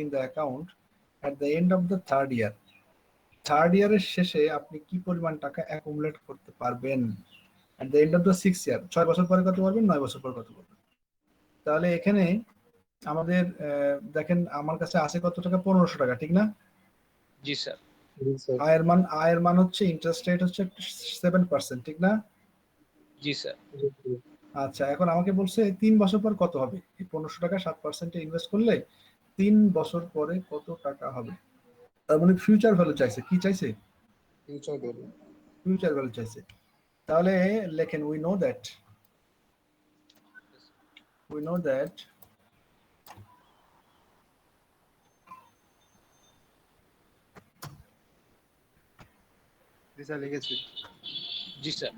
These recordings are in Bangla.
in the account at the end of the third year. Third ইয়ারের শেষে আপনি কি পরিমাণ টাকা অ্যাকুমুলেট করতে পারবেন at the end of the 6 year, 6 বছর পরে কত পারবেন, 9 বছর পরে কত পারবেন। তাহলে এখানে আমাদের দেখেন আমার কাছে আছে কত টাকা, 1500 টাকা, ঠিক না? জি স্যার। আয়ের মান হচ্ছে, ইন্টারেস্ট রেট হচ্ছে 7%, ঠিক না? জি স্যার। আচ্ছা, এখন আমাকে বলছে 3 বছর পর কত হবে। এই 1500 টাকা 7% ইনভেস্ট করলে 3 বছর পরে কত টাকা হবে। তার মানে ফিউচার ভ্যালু চাইছে। কি চাইছে? ফিউচার ভ্যালু চাইছে। তাহলে লেখেন we know that স্যার লিখেছি। জি স্যার।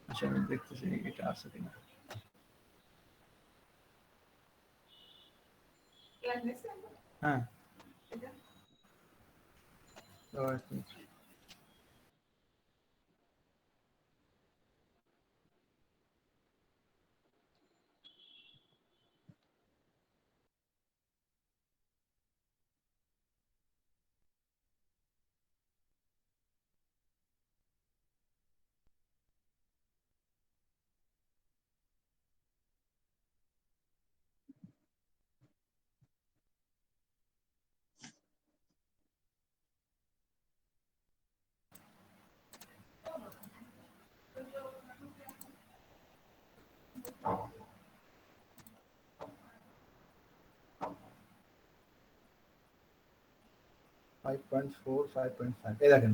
আচ্ছা, আমি দেখতেছি এটা আছে কিনা। হ্যাঁ, এই দেখেন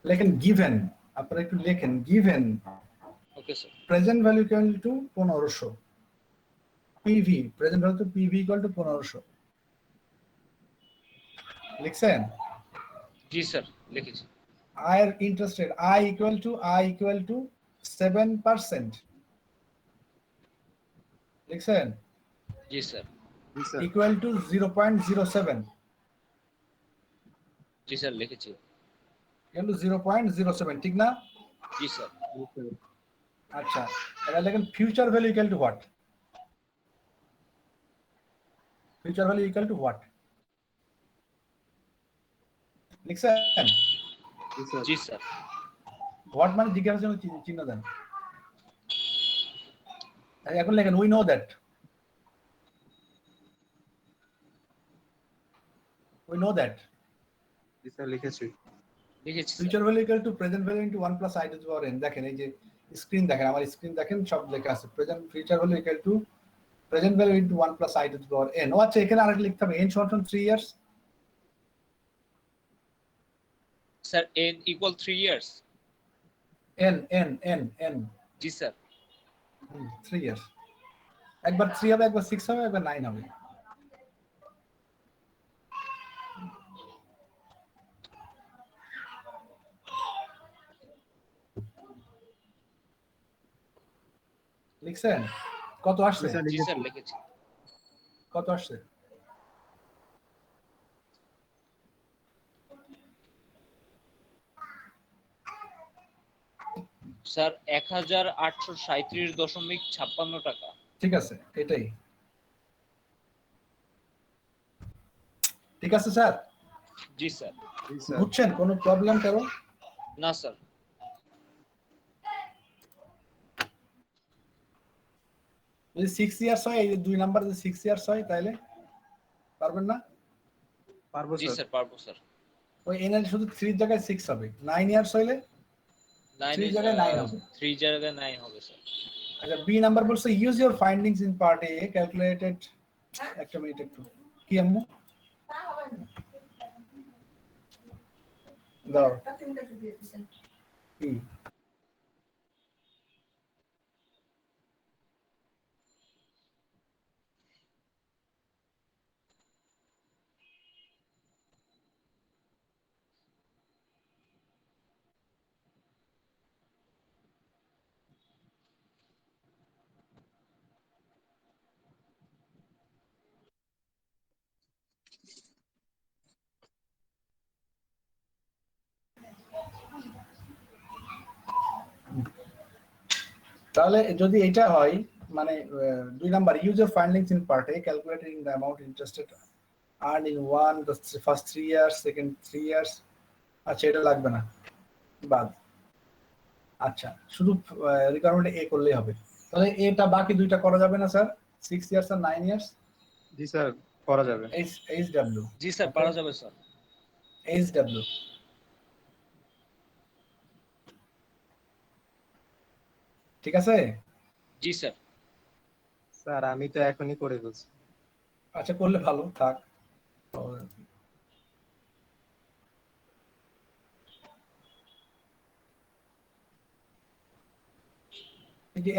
লেখেন গিভেন, আপনারা একটু লেখেন given okay sir. Present value equal to 1500, PV present value to PV equal to 1500 লিখছেন? জি স্যার লিখেছি। আয়ের interest rate I equal to 7% লিখছেন? জি স্যার। ইকুয়াল টু 0.07, জি স্যার লিখেছি। ইকুয়াল টু 0.07, ঠিক না? জি স্যার। আচ্ছা, এবার লেখেন future value equal to what. Future value equal to what লিখছেন? জি স্যার। হোয়াট মানে জিজ্ঞাসার জন্য চিহ্ন দেন। এখন লেখেন we know that, we know that লিখেছি। Future value equal to present value into 1 plus I to the power n। দেখেন এই যে স্ক্রিন দেখেন, আমার স্ক্রিন দেখেন, সব লেখা আছে present future value equal to present value into 1 plus I to the power n। ও আচ্ছা, এখানে আরেকটা লিখতে হবে n সমান 3 years. Sir n equal 3 years. n জি স্যার। 3 ইয়ার্স। একবার 3 হবে, একবার 6 হবে, একবার 9 হবে। লিখছেন? কত আসছে? জি স্যার লিখেছি। কত আসছে? স্যার 1837.56 টাকা। ঠিক আছে, এটাই ঠিক আছে স্যার। জি স্যার। বুঝছেন কোনো প্রবলেম কারো? না স্যার। যদি 6 ইয়ার্স হয়, এই যে 2 নাম্বার যদি 6 ইয়ার্স হয় তাহলে পারবেন না? পারবো জি স্যার পারবো স্যার। ওই n এর শুধু 3 জায়গায় 6 হবে। 9 ইয়ার্স হইলে 3 জায়গায় 9 হবে। 3 জায়গায় 9 হবে স্যার। আচ্ছা, বি নাম্বার বলছে use your findings in part A calculated. একটা মিনিট একটু, কি আম্মু দাও কি? তাহলে যদি এটা হয়, মানে 2 number use your findings in part A calculating the amount interested earn in one the first 3 years, second 3 years. আচ্ছা এটা লাগবে না, বাদ। আচ্ছা শুধু রিকোয়ারমেন্ট এ করলেই হবে। তাহলে এটা বাকি দুইটা করা যাবে না স্যার? 6 ইয়ার্স আর 9 ইয়ার্স জি স্যার, করা যাবে। H W. জি স্যার, পারা যাবে স্যার। এইচ ডাব্লিউ ঠিক আছে? জি স্যার। স্যার আমি তো এখনই করে ফেলছি। আচ্ছা করলে ভালো থাক। এই যে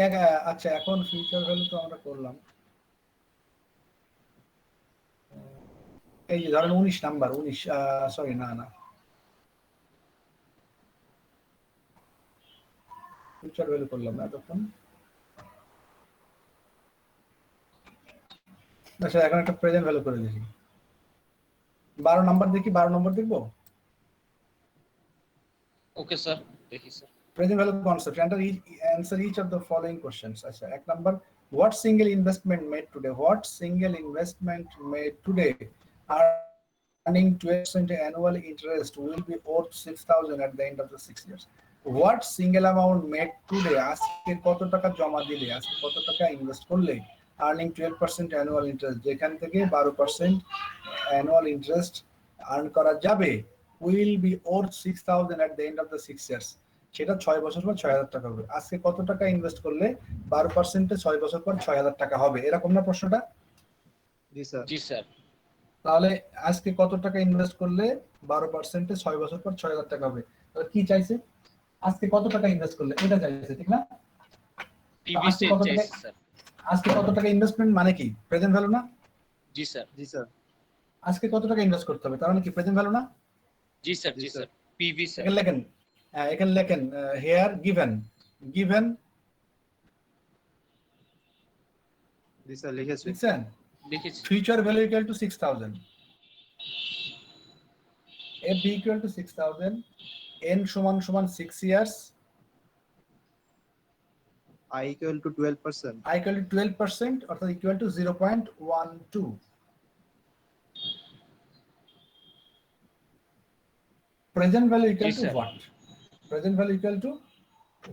আচ্ছা এখন ফিউচার ভ্যালু তো আমরা করলাম। এই যে ধরেন 19 নাম্বার, 19 সরি না না ফিউচার ভ্যালু করলাম না তখন। আচ্ছা এখন একটা প্রেজেন্ট ভ্যালু করে দেখি। 12 নাম্বার দেখি, 12 নম্বর দেখবো। ওকে স্যার, দেখি sir. Present value concept. Answer each of the following questions. আচ্ছা এক number, what single investment made today? What single investment made today earning 12% annual interest will be worth 6,000 at the end of the 6 years? What single amount made today? আজকে কত টাকা জমা দিলে, আজকে কত টাকা ইনভেস্ট করলে earning 12% annual interest, যেখান থেকে 12% annual interest earn করা যাবে, will be worth 6,000 at the end of the 6 years. সেটা 6 বছর পর 6,000 টাকা হবে। আজকে কত টাকা ইনভেস্ট করলে 12%-এ 6 বছর পর 6,000 টাকা হবে, এরকম না প্রশ্নটা? জি স্যার। জি স্যার। তাহলে আজকে কত টাকা ইনভেস্ট করলে 12%-এ 6 বছর পর 6,000 টাকা হবে? তাহলে কি চাইছে? আজকে কত টাকা ইনভেস্ট করলে এটা চাইছে, ঠিক না? পিভি আজকে কত টাকা, চাইছে স্যার। আজকে কত টাকা ইনভেস্টমেন্ট মানে কি প্রেজেন্ট ভ্যালু না? জি স্যার। জি স্যার। আজকে কত টাকা ইনভেস্ট করতে হবে তার মানে কি প্রেজেন্ট ভ্যালু না? জি স্যার। জি স্যার, পিভি স্যার। এখানে লেখেন হেয়ার গিভেন জি স্যার, লিখেছি। লিখছেন লিখেছি। Future value equal to 6,000, F V equal to 6,000, n সমান সমান 6 years, i equal to 12%। I equal to 12% অর্থাৎ equal to 0.12। Present value equal Yes, to sir. What? Present value equal to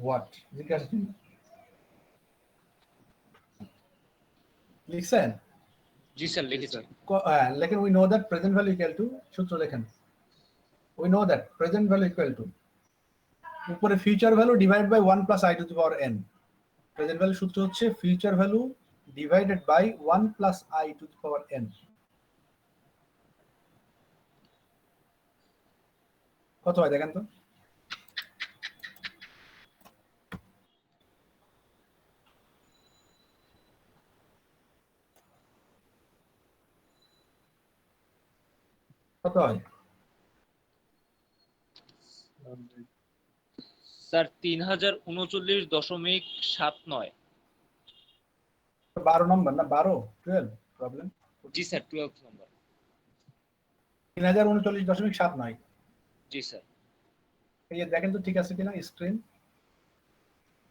what জিজ্ঞাসা চিহ্ন লিখছেন? জি স্যার, লিখেছি। লেখেন we know that present value equal to, সূত্র লেখেন we know that present value equal to, উপরে future value divide by 1 plus I to the power N. Present value সূত্র হচ্ছে future value divided by 1 plus I to the power N. কত হয় দেখেন তো? কত হয় স্যার 3039.79। 12 নম্বর না 12 12 প্রবলেম? জি স্যার, 12 নম্বর। 3039.79। জি স্যার। এই যে দেখেন তো ঠিক আছে কিনা স্ক্রিন?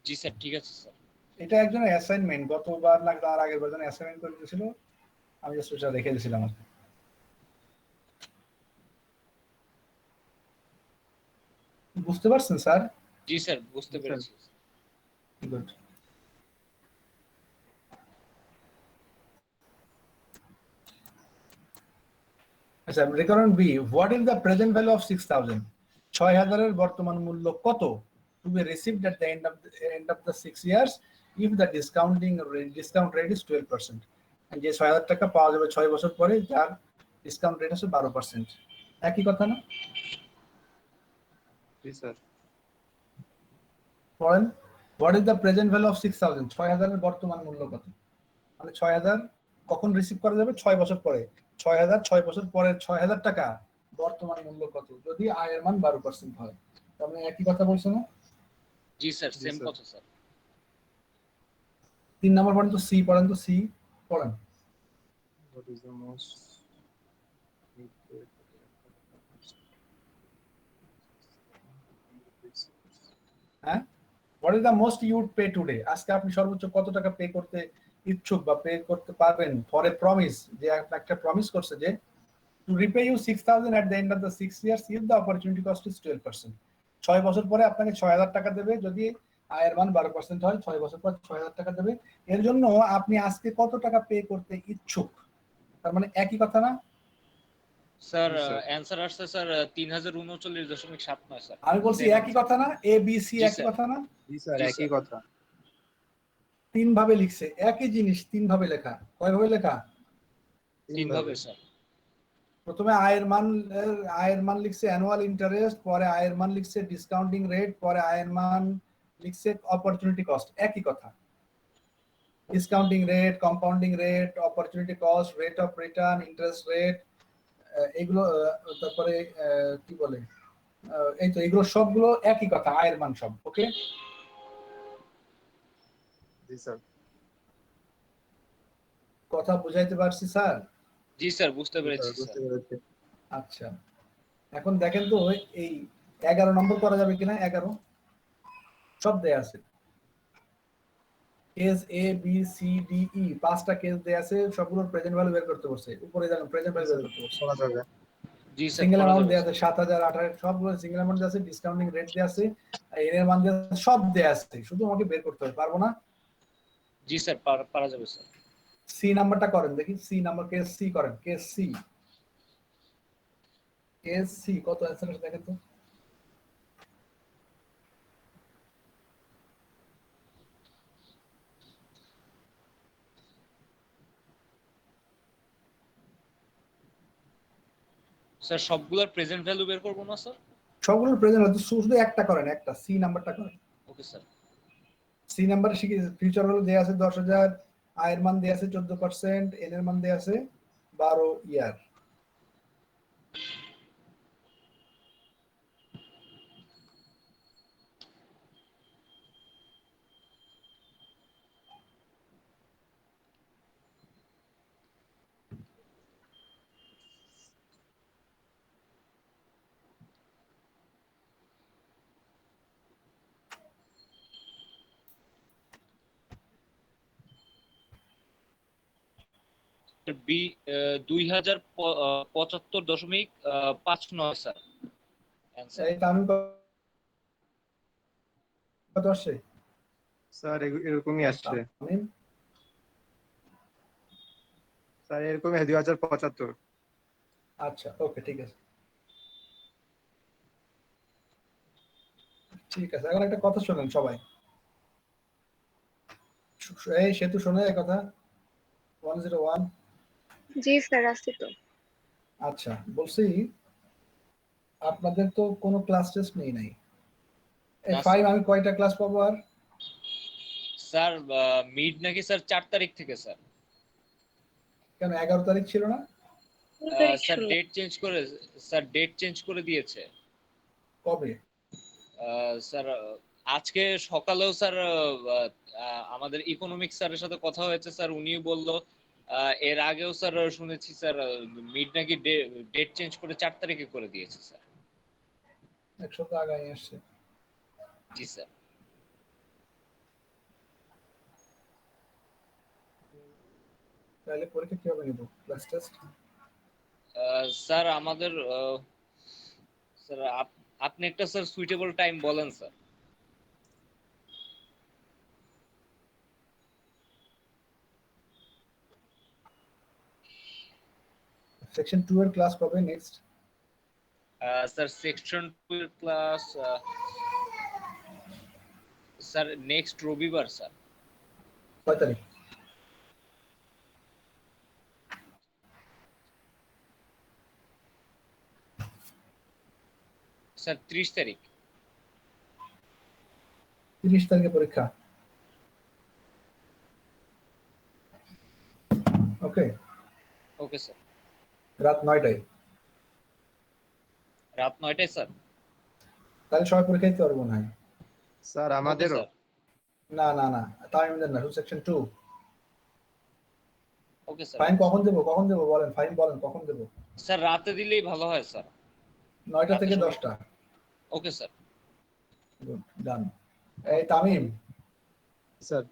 জি স্যার, ঠিক আছে স্যার। এটা একজনের অ্যাসাইনমেন্ট, গতবার না তার আগের বার অ্যাসাইনমেন্ট করে দিয়েছিল, আমি জাস্ট ওটা রেখে দিয়েছিলাম আর কি। বুঝতে পারছেন স্যার? জি স্যার, বুঝতে পেরেছি। গুড। আচ্ছা requirement B, what is the present value of 6,000? 6,000 এর বর্তমান মূল্য কত? To be received at the end of the 6 years if the discount rate is 12%। যে 6,000 টাকা পাওয়া যাবে 6 বছর পরে, যার ডিসকাউন্ট রেট আছে 12%। একই কথা না? জি স্যার। পড়েন, what is the present value of 6,000? 6,000 এর বর্তমান মূল্য কত? মানে 6,000 কখন রিসিভ করা যাবে? 6 বছর পরে। 6,000 6 বছর পরে 6,000 টাকা বর্তমান মূল্য কত যদি আয়ের মান 12% হয়? তার মানে একই কথা বলছো না? জি স্যার, সেম কথা স্যার। 3 নম্বর পড়েন তো, সি পড়েন তো, সি পড়েন। What is the most হ্যাঁ, what is the most you would pay today? আজকে আপনি সর্বোচ্চ কত টাকা পে করতে ইচ্ছুক বা পে করতে পারবেন ফর এ প্রমিস, যে একটা প্রমিস করছে যে To repay you 6,000 at the end of the 6 years if the opportunity cost is 12%. 6 বছর পরে আপনাকে 6,000 টাকা দেবে যদি আয়ের মান 12% হয়, 6 বছর পর 6,000 টাকা দেবে। এর জন্য আপনি আজকে কত টাকা পে করতে ইচ্ছুক? তার মানে একই কথা না? স্যার জি, স্যার। অ্যান্সার আসছে স্যার 3039.79 স্যার। আমি বলছি Same একই answer. কথা না? এ বি সি জি, একই স্যার। কথা না? জি স্যার, জি, একই স্যার। কথা। তিন ভাবে লিখছে, একই জিনিস তিন ভাবে লেখা। কয় ভাবে লেখা? তিন ভাবে স্যার। প্রথমে আয়ের মান লিখছে অ্যানুয়াল ইন্টারেস্ট, পরে আয়ের মান লিখছে ডিসকাউন্টিং রেট, পরে আয়ের মান লিখছে অপরচুনিটি কস্ট। একই কথা। Discounting rate, compounding rate, opportunity cost, rate of return, interest rate, এগুলো তারপরে কি বলে, এই তো এগুলো সবগুলো একই কথা, আয়ের মান সব। ওকে, জি স্যার। কথা বুঝাইতে পারছি স্যার? জি স্যার, বুঝতে জি স্যার, পেরেছি বুঝতে স্যার। পেরেছি। আচ্ছা, এখন দেখেন তো এই 11 নম্বর করা যাবে কিনা। 11 সব দেয়া আছে, case A B C D E, 5টা কেস দেয়া আছে, সবগুলোর প্রেজেন্ট ভ্যালু বের করতে বলছে। উপরে দেখেন প্রেজেন্ট ভ্যালু বের করতে বলছে। করা যাবে। জি স্যার, সিঙ্গেল করা অ্যামাউন্ট যাবে দেয়া স্যার। আছে 7,000, 28, সবগুলো সিঙ্গেল অ্যামাউন্ট দেয়া আছে, ডিসকাউন্টিং রেট দেয়া আছে, এর এর মান দেয়া আছে, সব দেয়া আছে, শুধু আমাকে বের করতে হবে। পারবো না? জি স্যার, পারা যাবে স্যার। সি নাম্বারটা করেন দেখি, সি নাম্বার, কেস সি করেন, কেস সি। কেস সি কত অ্যান্সার আছে দেখেন তো। স্যার সবগুলোর প্রেজেন্ট ভ্যালু বের করবো না স্যার? সবগুলোর প্রেজেন্ট হচ্ছে, শুধু একটা করেন, একটা সি নাম্বারটা করেন। Okay sir. সি নাম্বারে ফিউচার ভ্যালু দেয়া আছে 10,000, আয়ের মান দেয়া আছে 14%, এন এর মান দেয়া আছে 12 ইয়ার। B 2075.59 sir answer. এই তামিম কত আসছে? স্যার এরকমই আসছে। তামিম স্যার এরকমই 2075। আচ্ছা, ওকে, ঠিক আছে, ঠিক আছে। এখন একটা কথা শোনেন সবাই, এই সেতু শোনে এই কথা 101। জি স্যার, আসছি তো। আচ্ছা, বলছি আপনাদের তো কোনো ক্লাস টেস্ট নেই নাই। এই না, 5 স্যার। আমি কয়টা ক্লাস পাবো আর? স্যার মিড নাকি স্যার 4 তারিখ থেকে স্যার। কেন 11 তারিখ ছিল না? স্যার ডেট চেঞ্জ করে দিয়েছে। কবে? স্যার আজকে সকালেও স্যার আমাদের ইকোনমিক্স স্যারের সাথে কথা হয়েছে স্যার, উনিও বললো এর আগেও স্যার শুনেছি স্যার মিড নাকি ডেট চেঞ্জ করে 4 তারিখে করে দিয়েছে স্যার। এক সপ্তাহ আগে আসছে। জি স্যার। তাহলে পরীক্ষা কিভাবে নেব, ক্লাস টেস্ট? স্যার আমাদের স্যার আপনি একটা স্যার সুইটেবল টাইম বলেন স্যার। সেকশন 2 এর ক্লাস কবে নেক্সট? স্যার সেকশন 2 এর ক্লাস স্যার নেক্সট রবিবার স্যার। কয় তারিখ? স্যার 30 তারিখ। 30 তারিখে পরীক্ষা। ওকে, ওকে স্যার। রাত 9টায়। রাত 9টায় স্যার। তাহলে সবাই পরীক্ষা দিতে পারবো না? স্যার ওকে আমাদেরও। স্যার। না না না, তামিমদের না, শুধু সেকশন 2। Okay sir. ফাইন কখন দেবো বলেন, ফাইন বলেন কখন দেবো? স্যার রাতে দিলেই ভালো হয় স্যার। 9টা রাতে থেকে সময়- 10টা। Okay sir. গুড, ডান। এই তামিম, স্যার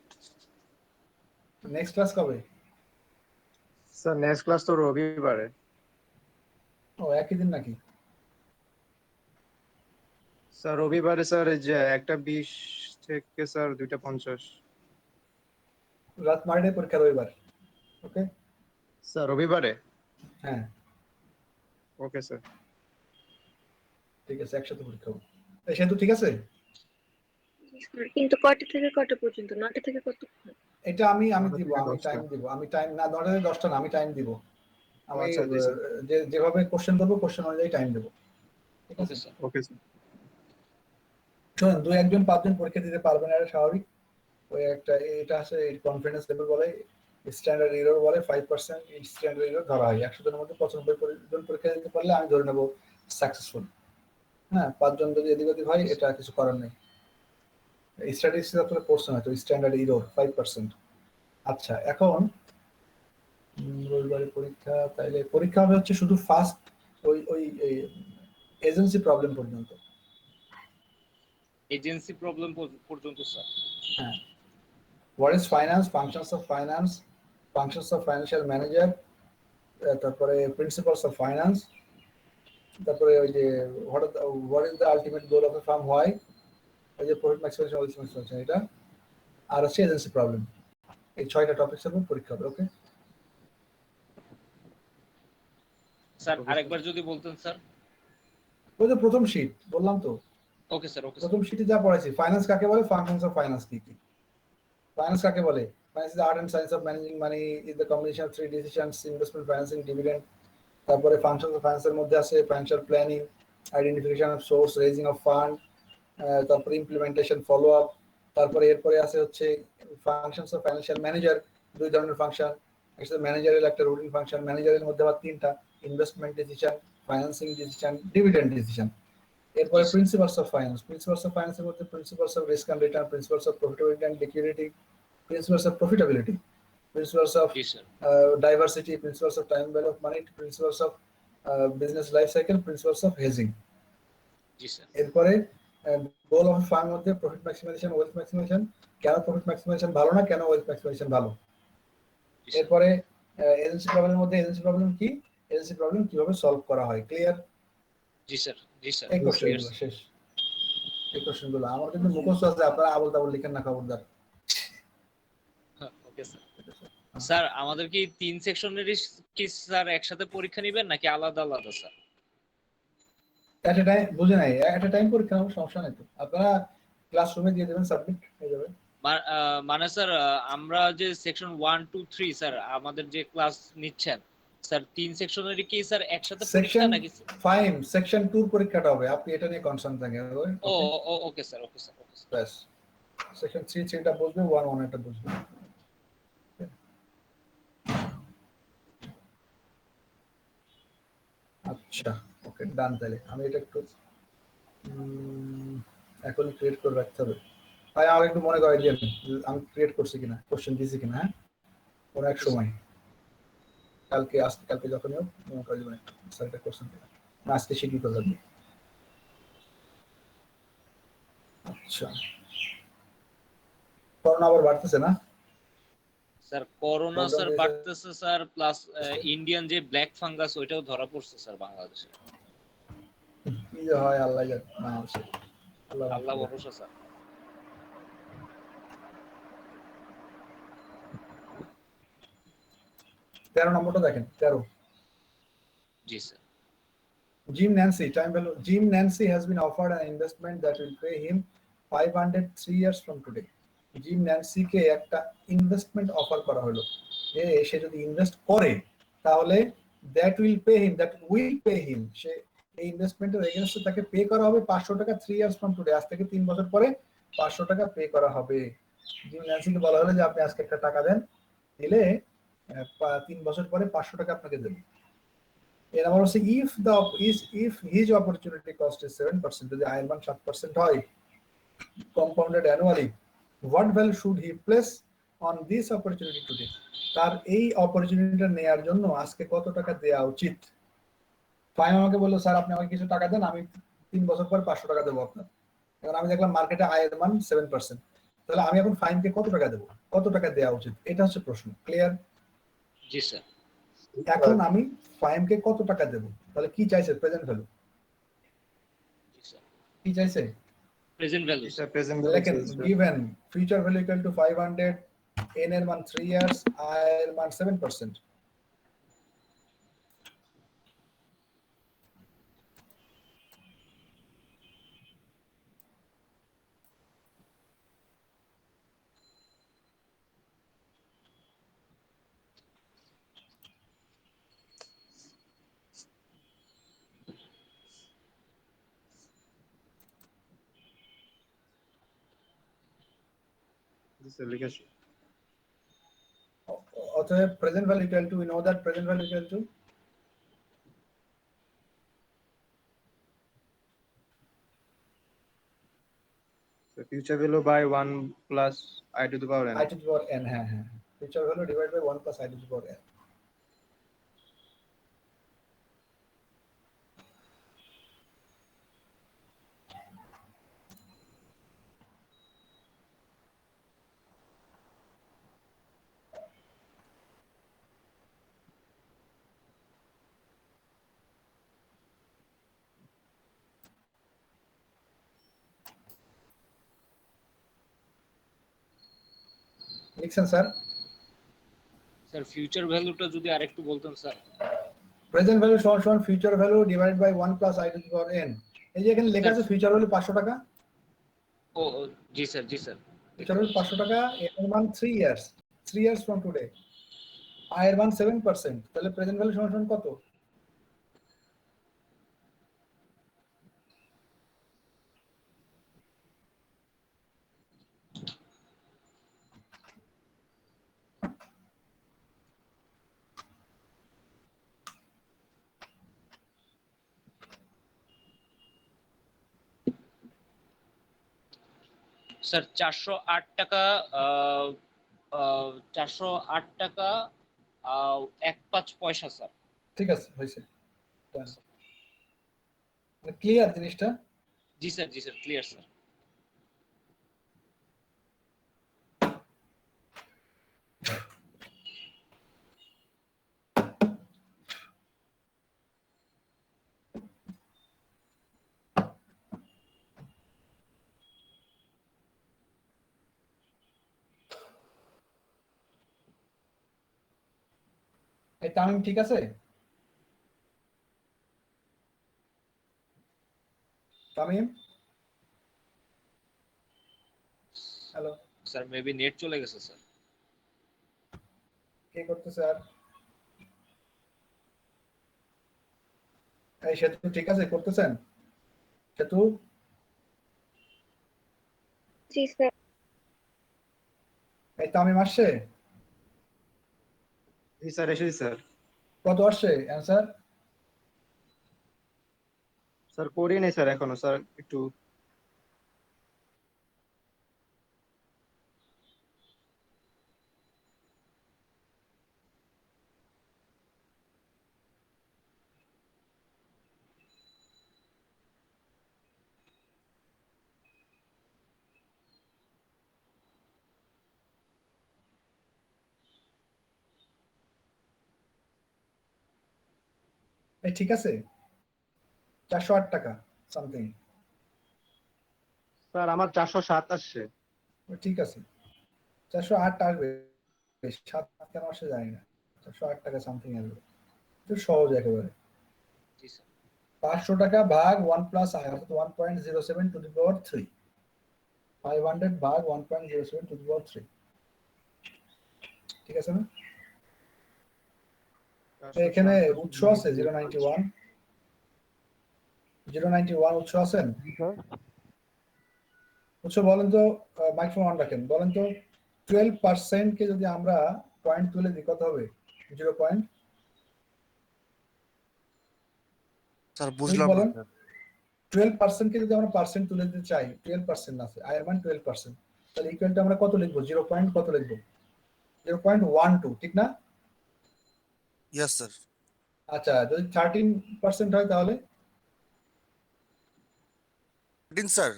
নেক্সট ক্লাস কবে? স্যার নেক্সট ক্লাস তো রবিবারে। ও একই দিন নাকি? স্যার রবিবারে স্যার এই যে 1:20 থেকে স্যার 2:50। রাত 9টায় পরীক্ষা রবিবার। ওকে। স্যার রবিবারে? হ্যাঁ ওকে স্যার। ঠিক আছে, একসাথে পরীক্ষা হবে। সেহেতু ঠিক আছে। জি স্যার, কিন্তু কয়টা থেকে কয়টা পর্যন্ত? 9টা থেকে কতক্ষণ? এটা আমি 9টা দিব, থেকে আমি 10টা। টাইম দিব, আমি টাইম না 9টা থেকে 10টা না, আমি টাইম দিব। আমি আচ্ছা জি স্যার। যেভাবে কোশ্চেন করবো কোশ্চেন অনুযায়ী টাইম দেবো। ঠিক আছে। ওকে স্যার। Okay sir. শোনেন, 2-1 5জন পরীক্ষা দিতে পারবে না, এটা স্বাভাবিক। ওই একটা এটা আছে কনফিডেন্স লেভেল বলে, স্ট্যান্ডার্ড এরর বলে 5%। স্ট্যান্ডার্ড এরর ধরা হয় 100 জনের মধ্যে 95 জন পরীক্ষা দিতে পারলে আমি ধরে নেবো সাকসেসফুল। হ্যাঁ, 5জন যদি এদিক ওদিক হয় এটা কিছু করার নেই। স্ট্যাটিস্টিক্স আপনারা পড়ছেন হয়তো, স্ট্যান্ডার্ড এরর 5%। আচ্ছা, এখন রবিবারে পরীক্ষা, তাইলে পরীক্ষা হবে হচ্ছে শুধু ফার্স্ট ওই ওই এজেন্সি প্রবলেম পর্যন্ত। এজেন্সি প্রবলেম পর্যন্ত স্যার। হ্যাঁ, what is finance, functions of finance, functions of financial manager, তারপরে প্রিন্সিপালস অফ ফাইন্যান্স, তারপরে ওই যে what is the ultimate goal of A farm, why, ওই যে প্রফিট ম্যাক্সিমাইজেশন, ওই ম্যাক্সিমাইজেশন, এটা আর হচ্ছে এজেন্সি প্রবলেম। এই 6টা টপিকসের উপর পরীক্ষা হবে। ওকে স্যার আরেকবার যদি বলতেন স্যার। ওই যে প্রথম শীট বললাম তো, ওকে স্যার। Okay sir. প্রথম শীটে যা পড়াইছি, ফাইন্যান্স কাকে বলে, ফাংশনস অফ ফাইন্যান্স কি কি, ফাইন্যান্স কাকে বলে, finance is art and science of managing money, is the combination of three decisions, investment, financing, dividend. তারপরে ফাংশনস অফ ফাইন্যান্সের মধ্যে আছে financial planning, identification of source, raising of fund, তারপরে ইমপ্লিমেন্টেশন, ফলো আপ। তারপরে এরপরে আছে হচ্ছে ফাংশনস অফ ফাইন্যান্সিয়াল ম্যানেজার, 2 ধরনের ফাংশন, একটা ম্যানেজারের একটা রুটিন ফাংশন, ম্যানেজারের মধ্যে আবার 3টা, investment decision, financing decision, dividend decision. এরপরে principles of finance, principles of ফাইন্যান্সের মধ্যে principles of risk and return, principles of profitability and liquidity, principles of profitability, principles of জি sir. diversity, principles of time value of money, principles of business life cycle, principles of hedging. G sir. এরপরে গোল অফ ফার্ম মধ্যে প্রফিট ম্যাক্সিমাইজেশন, ওয়েলথ ম্যাক্সিমাইজেশন, কেন প্রফিট ম্যাক্সিমাইজেশন ভালো না, কেন ওয়েলথ ম্যাক্সিমাইজেশন ভালো। জি স্যার। এরপরে এজেন্সি প্রবলেমের মধ্যে এজেন্সি প্রবলেম কি, এজেন্সি প্রবলেম কিভাবে সলভ করা হয়। ক্লিয়ার? জি স্যার। জি স্যার। এই কোশ্চেনগুলো শেষ। এই কোশ্চেনগুলো আমার কিন্তু মুখস্থ আছে, আপনারা আবল তাবল লিখেন না, খবরদার। Okay sir. স্যার আমাদের কি 3 সেকশনেরই কি স্যার একসাথে পরীক্ষা নেবেন নাকি আলাদা আলাদা স্যার? এট এ টাইম, বুঝে নাই, এট এ টাইম পরীক্ষা হবে, সমস্যা নাই তো, আপনারা ক্লাসরুমে দিয়ে দেবেন, সাবমিট হয়ে যাবে। মানে স্যার আমরা যে সেকশন 1 2 3 স্যার আমাদের যে ক্লাস নিচ্ছেন স্যার 3 সেকশনেরই কি স্যার একসাথে পরীক্ষা সেকশন নাকি? 5 সেকশন 2 পরীক্ষাটা হবে, আপনি এটা নিয়ে কনসার্ন থাকেন। ও okay sir. Okay sir. Okay sir. ব্যাস, সেকশন 3 3টা বুঝবে, 1 1 এটা বুঝবে। আচ্ছা ওকে, ডান। তাহলে আমি এটা একটু এখনই ক্রিয়েট করে রাখতে হবে। তাই আমার একটু মনে করাই দিন আমি ক্রিয়েট করছি কিনা, কোশ্চেন দিয়েছি কিনা। হ্যাঁ, কোনো এক সময় কালকে, আজকে কালকে যখনই হোক মনে করে দেবেন স্যার এটা কোশ্চেন কিনা, না আজকে শিখিয়ে করে দেবেন। আচ্ছা, করোনা আবার বাড়তেছে না স্যার? করোনা Lockdown স্যার দিয়েছে। বাড়তেছে স্যার, প্লাস ইন্ডিয়ান যে ব্ল্যাক ফাঙ্গাস ওইটাও ধরা পড়ছে স্যার বাংলাদেশে। কি যে হয় আল্লাহ জানে, বাংলাদেশে আল্লাহ ভরসা স্যার। তেরো নম্বরটা দেখেন, 13। জি sir. Jim Nancy, time value. Jim Nancy has been offered an investment that will pay him 500 3 years from today. Jim Nancy কে একটা ইনভেস্টমেন্ট অফার করা হলো যে সে যদি ইনভেস্ট করে তাহলে that will pay him, সে এই ইনভেস্টমেন্টের এগেইনস্টে তাকে পে করা হবে 500 টাকা 3 ইয়ার্স ফ্রম টুডে, আজ থেকে 3 বছর পরে 500 টাকা পে করা হবে। জিম ন্যান্সিকে বলা হলো যে আপনি আজকে একটা টাকা দেন, দিলে 3 বছর পরে 500 টাকা আপনাকে দেবে। এর আমার হচ্ছে if his opportunity cost is 7%, যদি আয়ের মান 7% হয় compounded annually, what value should he place on this opportunity today? তার এই অপরচুনিটিটা নেয়ার জন্য আজকে কত টাকা দেওয়া উচিত। ফাইম আমাকে বললো স্যার আপনি আমাকে কিছু টাকা দেন, আমি 3 বছর পর 500 টাকা দেবো আপনার। এখন আমি দেখলাম মার্কেটে আয়ের মান 7%, তাহলে আমি এখন ফাইমকে কত টাকা দেবো, কত টাকা দেওয়া উচিত, এটা হচ্ছে প্রশ্ন। ক্লিয়ার? জি স্যার। এখন আমি ফাইমকে কত টাকা দেব, তাহলে কি চাইছে প্রেজেন্ট ভ্যালু, জি স্যার কি চাইছে প্রেজেন্ট ভ্যালু জি স্যার প্রেজেন্ট লেখেন given future value equal two 500, n এর মান 3 ইয়ার্স, i এর মান 7%। জি স্যার লিখেছি অতএব present value equal to, we know that present value equal to future value by 1 plus i to the power n i to the power n, হ্যাঁ হ্যাঁ, future value divide by 1 plus i to the power n। লিখছেন স্যার? স্যার ফিউচার ভ্যালুটা যদি আরেকটু বলতেন স্যার। প্রেজেন্ট ভ্যালু সমান সমান future value divide by 1 plus i to the power n। এই যে এখানে লেখা আছে ফিউচার ভ্যালু 500 টাকা, ও জি স্যার জি স্যার ফিউচার ভ্যালু 500 টাকা, n এর মান 3 years, 3 years from today, i এর মান 7%, তাহলে প্রেজেন্ট ভ্যালু সমান সমান কত? স্যার 408 টাকা, 408 টাকা 1.5 পয়সা স্যার। ঠিক আছে, হয়েছে, ক্লিয়ার জিনিসটা? জি স্যার ক্লিয়ার স্যার। এই তামিম ঠিক আছে? Tamim, hello, sir maybe net চলে গেছে স্যার। কে করতেছে আর? এই সেতু ঠিক আছে করতেছেন? সেতু, জি স্যার। এই তামিম আসছে? জি স্যার এসেছি স্যার। কত আসছে অ্যান্সার? স্যার করি নাই স্যার এখনো স্যার, একটু এই ঠিক আছে, 408 টাকা সামথিং, স্যার আমার 407 আসছে। ঠিক আছে, 408 আসবে, 7 কেন আসে জানি না, 408 টাকা সামথিং আসবে, একটু সহজ একেবারে। জি স্যার 500 টাকা ভাগ 1 প্লাস i অর্থাৎ 1.07 টু দি পাওয়ার 3, 500 ভাগ 1.07 টু দি পাওয়ার 3, ঠিক আছে না? এখানে উৎস আছে 091, 091 উৎস আছেন? উৎস বলেন তো, মাইক্রোফোন অন রাখেন, বলেন তো 12% কে যদি আমরা পয়েন্ট তুলে দিই কত হবে? 0 পয়েন্ট, স্যার বুঝলাম না বলেন। স্যার। 12% কে যদি আমরা পার্সেন্ট তুলে দিতে চাই, 12% আছে, i এর মান 12%, তাহলে ইকুয়াল টু আমরা কত লিখবো? 0 পয়েন্ট কত লিখবো? 0.12, ঠিক না? Yes sir. আচ্ছা, যদি 13% হয় তাহলে 13 স্যার।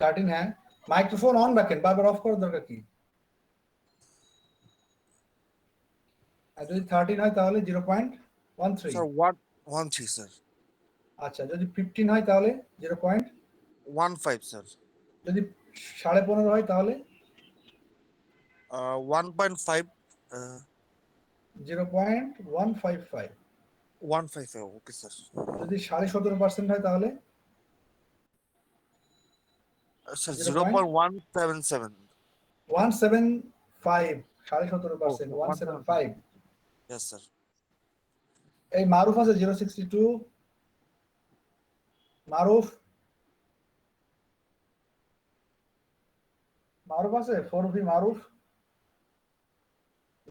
13, হ্যাঁ। মাইক্রোফোন অন রাখেন, বারবার অফ করার দরকার কি? আর যদি 13 হয় তাহলে 0.13। Sir 113 sir. আচ্ছা, যদি 15 হয় তাহলে 15 স্যার। যদি 15.5 হয় তাহলে 1.5 0.155। 155 ওকে স্যার। যদি 17.5% হয় তাহলে স্যার 0.175। 0.177 17.5 175। Yes sir. এই মারুফ আছে 0.62। মারুফ আছে 4V মারুফ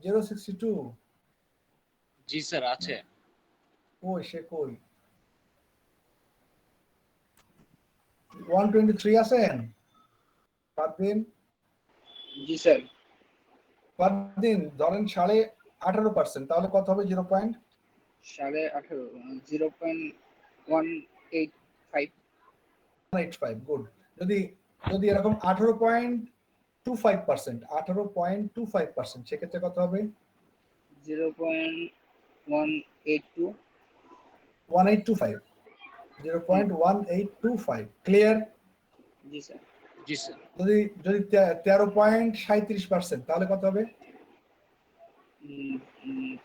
0.62। জি স্যার আছে। কই সে কই? 123 আছেন? পারদিন জি স্যার। পারদিন ধরেন 18.5%, তাহলে কত হবে? 18.5 0.185। গুড। যদি যদি এরকম 18.25%, সেক্ষেত্রে কত হবে? 0.182। 1825। 0.1825। ক্লিয়ার? জি স্যার। জি স্যার। যদি যদি 13.37%, তাহলে কত হবে?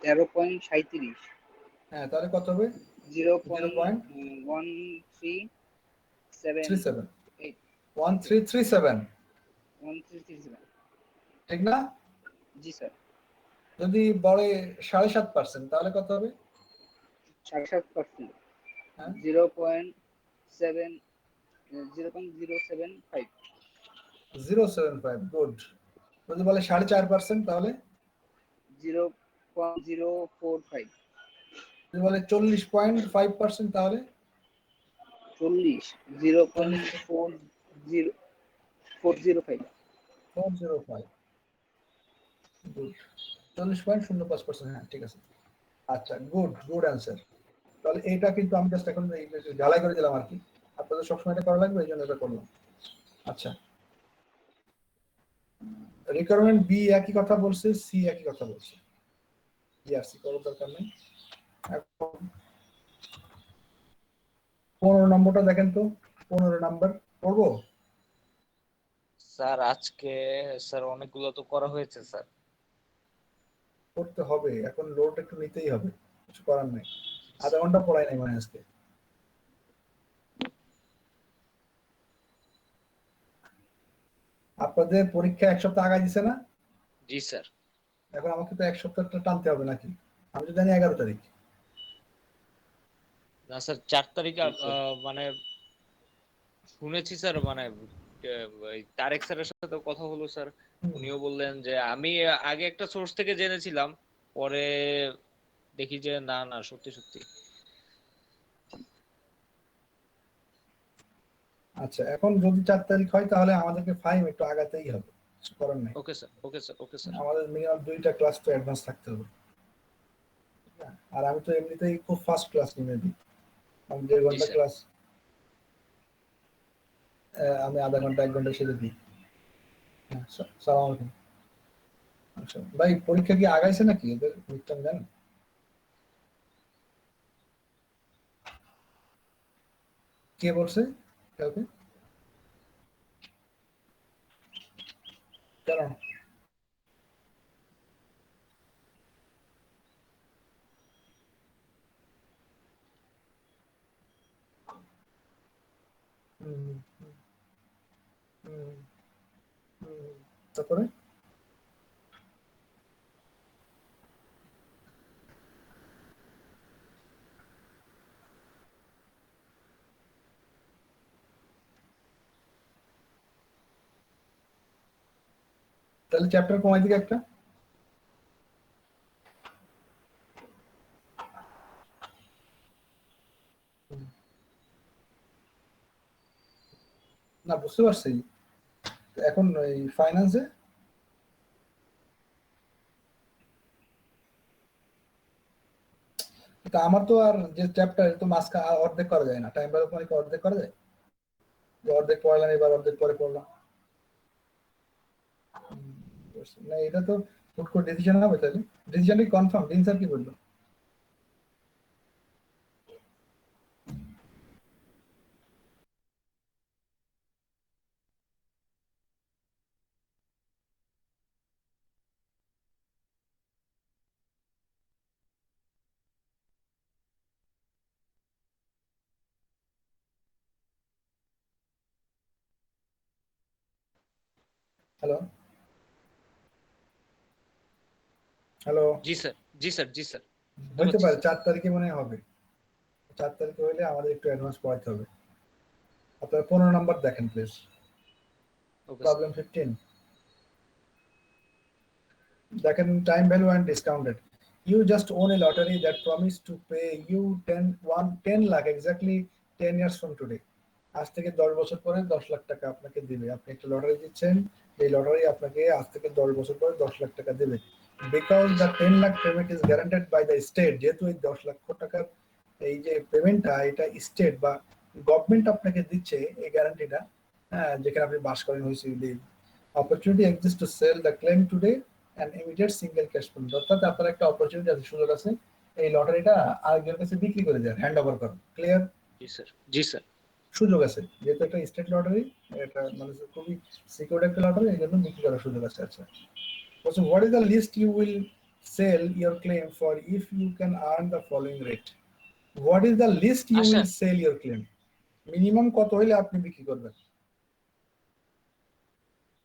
13.37। হ্যাঁ, তাহলে কত হবে? 0.1337। 1337। 1337। ঠিক না? জি স্যার। যদি বলে 7.5%, তাহলে কত হবে? 7.5%। হ্যাঁ, 0.075। 0.75। গুড। যদি বলে 4.5%, তাহলে 0.045। যদি বলে 40.5%, তাহলে 40। 40 0.405। 405। গুড। 40.05%। হ্যাঁ, ঠিক আছে। আচ্ছা, গুড অ্যান্সার। তাহলে এইটা কিন্তু আমি জাস্ট এখন ঢালাই করে দিলাম আর কি। আপনাদের সবসময় এটা করা লাগবে, এই জন্য এটা করলাম। আচ্ছা, রিকোয়ারমেন্ট বি একই কথা বলছে, সি একই কথা বলছে। জি আর সি করার দরকার নেই। এখন 15 নম্বরটা দেখেন তো। 15 নাম্বার করবো? স্যার আজকে স্যার অনেকগুলো তো করা হয়েছে স্যার। করতে হবে, এখন লোড একটু নিতেই হবে, কিছু করার নাই। আধা ঘন্টা পড়াই নাই মানে আজকে। আপনাদের পরীক্ষা এক সপ্তাহ আগে দিছে না? জি স্যার। এখন আমাকে তো এক সপ্তাহটা টানতে হবে নাকি? আমি তো জানি 11 তারিখ। না স্যার 4 তারিখ মানে শুনেছি স্যার, মানে ওই তারেক স্যারের সাথে কথা হলো স্যার। উনিও বললেন যে আমি আগে একটা সোর্স থেকে জেনেছিলাম, পরে দেখি যে না না সত্যি সত্যি। আচ্ছা, এখন যদি 4 তারিখ হয় তাহলে আমাদেরকে ফাইন একটু আগাতেই হবে, কিছু করার নাই। ওকে sir, okay sir, okay sir. আমাদের মিনিমাম 2টা ক্লাস তো অ্যাডভান্স থাকতে হবে। আর আমি তো এমনিতেই খুব ফাস্ট ক্লাস নিয়ে দিই। আমি 1.5 জি ঘন্টা স্যার। ক্লাস আমি আধা ঘন্টা 1 ঘন্টা সেরে দিই। হ্যাঁ, সালাম আলাইকুম। আচ্ছা ভাই, পরীক্ষা কি আগাইছে নাকি এদের মিডটার্ম জানেন? কে বলছে কালকে? কেন? হুম, হুম, হুম, হুম। তারপরে তাহলে চ্যাপ্টার কমাই দিকে একটা। না, বুঝতে পারছি। এখন এই ফাইন্যান্সে তা আমার তো আর যে চ্যাপ্টার তো মাঝখানে অর্ধেক করা যায় না, টাইম বের করে অর্ধেক করা যায়? যে অর্ধেক পড়লাম, এবার অর্ধেক পরে পড়লাম। না, এটা তো হুট করে ডিসিশন হবে তাহলে? ডিসিশনই কনফার্ম? দিন স্যার কি বললো? হ্যালো হ্যালো, জি স্যার, জি স্যার, জি স্যার, হইতে পারে 4 তারিখে মনে হয় হবে। 4 তারিখে হলে আমাদের একটু অ্যাডভান্স পড়াতে হবে। আপনারা 15 নাম্বার দেখেন প্লিজ। Okay sir. প্রবলেম 15 দেখেন, time value and discounted. You just own a lottery that promised to pay you 10 lakh exactly 10 years from today. আজ থেকে 10 বছর পরে 10 লাখ টাকা আপনাকে দিবে। আপনি একটা লটারি দিচ্ছেন, এই লটারি আপনাকে আজ থেকে 10 বছর পরে 10 লাখ টাকা দেবে। Because the 10 lakh payment is guaranteed by the state. যেহেতু এই 10 লক্ষ টাকার এই যে পেমেন্টটা, এটা স্টেট বা গভর্নমেন্ট আপনাকে দিচ্ছে এই গ্যারান্টিটা, হ্যাঁ, যেখানে আপনি বাস করেন হয়েছে। Opportunity exist to sell the claim today and immediate single cash payment. অর্থাৎ আপনার একটা অপরচুনিটি আছে, সুযোগ আছে এই লটারিটা আরেকজনের কাছে বিক্রি করে দেন, হ্যান্ড ওভার করেন। ক্লিয়ার? জি স্যার, জি স্যার। সুযোগ আছে, যেহেতু একটা স্টেট লটারি, এটা মানে খুবই সিকিউর একটা লটারি, এই জন্য বিক্রি করার সুযোগ আছে। আচ্ছা, বলছে what is the least you will sell your claim for if you can earn the following rate. What is the least you আচ্ছা। Will sell your claim? Minimum কত হইলে আপনি বিক্রি করবেন?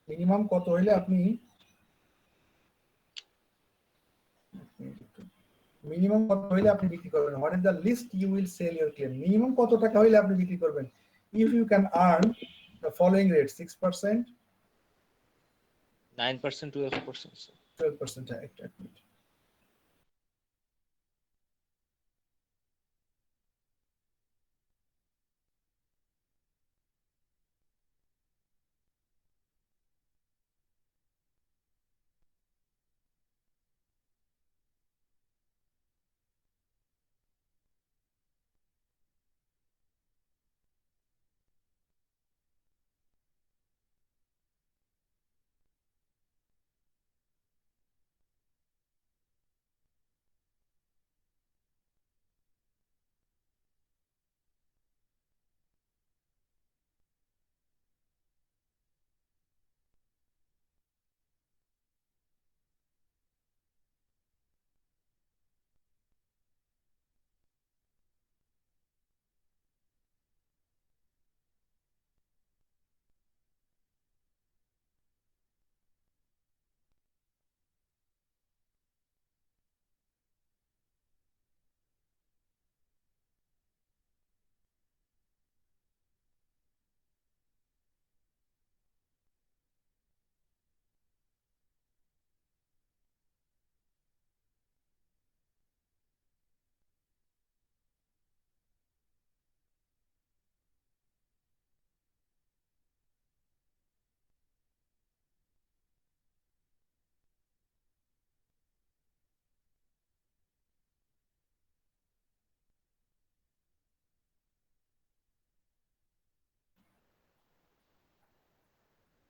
মিনিমাম কত হইলে আপনি মিনিমাম কত হইলে আপনি বিক্রি করবেন? What is the least you will sell your claim? Minimum কত টাকা হইলে আপনি বিক্রি করবেন? If you can earn the following rate 6%, 9%, 12% sir. 12%। একটা মিনিট।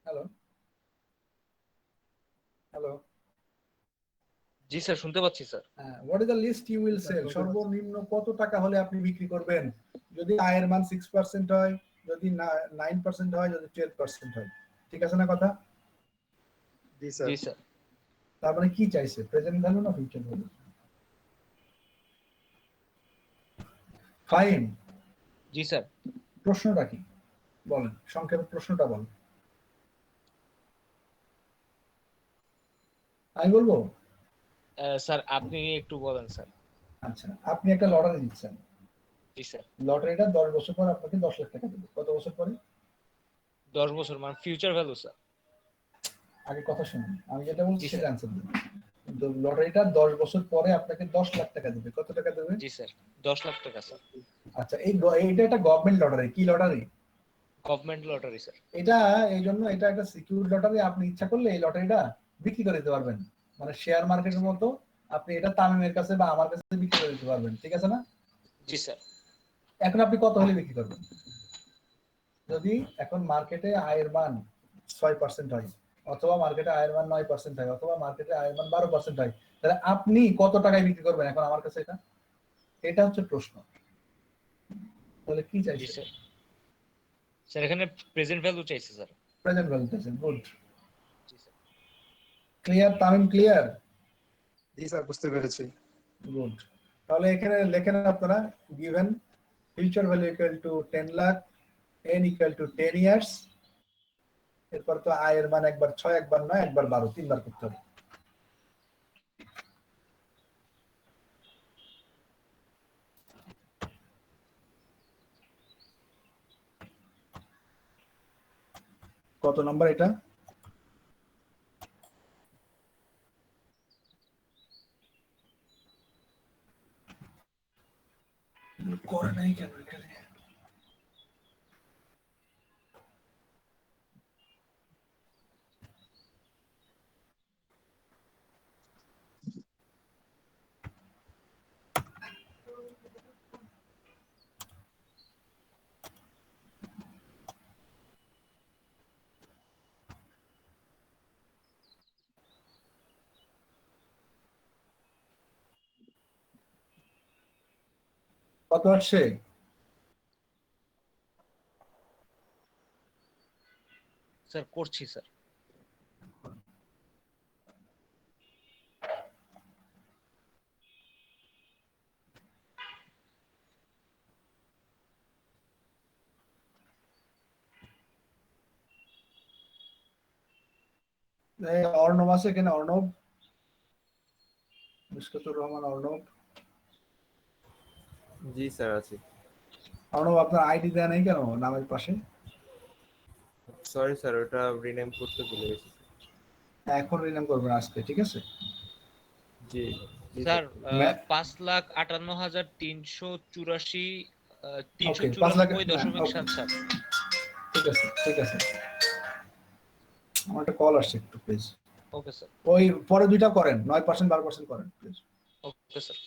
হ্যালো হ্যালো, জি স্যার, শুনতে পাচ্ছি sir. What is the least you will sell? সর্বনিম্ন কত টাকা হলে আপনি বিক্রি করবেন? যদি আয়ের মান 6% হয়, যদি 9% হয়, যদি 12% হয়। ঠিক আছে না কথা? জি স্যার। জি স্যার। তার মানে কি চাইছে, প্রেজেন্ট ভ্যালু না ফিউচার ভ্যালু? ফাইন। জি স্যার। প্রশ্নটা কি বলেন, সংক্ষেপে প্রশ্নটা বলেন। আমি বলবো? স্যার আপনি একটু বলেন স্যার। আচ্ছা, আপনি একটা লটারি দিচ্ছেন, জি স্যার। লটারিটা 10 বছর পর আপনাকে 10 লাখ টাকা দেবে। কত বছর পরে? 10 বছর মানে ফিউচার ভ্যালু স্যার। আগে কথা শুনুন, আমি যেটা বলছি জি সেটা স্যার। অ্যান্সার দিন। তো লটারিটা 10 বছর পরে আপনাকে 10 লাখ টাকা দেবে। কত টাকা দেবে? জি স্যার, 10 লাখ টাকা স্যার। আচ্ছা, এইটা একটা গভর্নমেন্ট লটারি। কি লটারি? Government lottery sir. এটা এই জন্য এটা একটা সিকিউর লটারি। আপনি ইচ্ছা করলে এই লটারিটা বিক্রি করে দিতে পারবেন, মানে শেয়ার মার্কেটের মতো। আপনি এটা তামিমের কাছে বা আমার কাছে বিক্রি করে দিতে পারবেন। ঠিক আছে না? জি স্যার। এখন আপনি কত হলে বিক্রি করবেন? যদি এখন মার্কেটে আয়ের মান 6% হয়, অথবা মার্কেটে আয়ের মান 9% হয়, অথবা মার্কেটে আয়ের মান 12% হয়, তাহলে আপনি কত টাকায় বিক্রি করবেন এখন আমার কাছে? এটা হচ্ছে প্রশ্ন। তাহলে কি জি চাইছে? স্যার। স্যার এখানে প্রেজেন্ট ভ্যালু চাইছে স্যার। প্রেজেন্ট ভ্যালু চাইছে। গুড। জি স্যার। ক্লিয়ার? তামিম ক্লিয়ার? জি স্যার, বুঝতে পেরেছি। গুড। তাহলে এখানে লেখেন আপনারা, given future value equal two 10 lakh, n equal to 10 years. এরপর তো আয়ের মান একবার 6, একবার 9, একবার 12, তিনবার করতে হবে। কত নাম্বার এটা? করে নাই কেন এখানে? কত আসছে? স্যার করছি স্যার। অর্ণব আছে এখানে? অর্ণব, মুশকাতুর রহমান অর্ণব। জি স্যার আছি। অর্ণব, আপনার আইডি দেয়া নেই কেন নামের পাশে? সরি স্যার, ওটা রিনেম করতে ভুলে গেছি। এখন রিনেম করবেন আজকে, ঠিক আছে? জি জি স্যার স্যার। 5,58,384 ওকে, 5 লাখ। 394.7 স্যার। ঠিক আছে, ঠিক আছে। আমার একটা কল আসছে, একটু প্লিজ। Okay sir. ওই পরে দুইটা করেন, 9%, 12% করেন প্লিজ। Okay sir.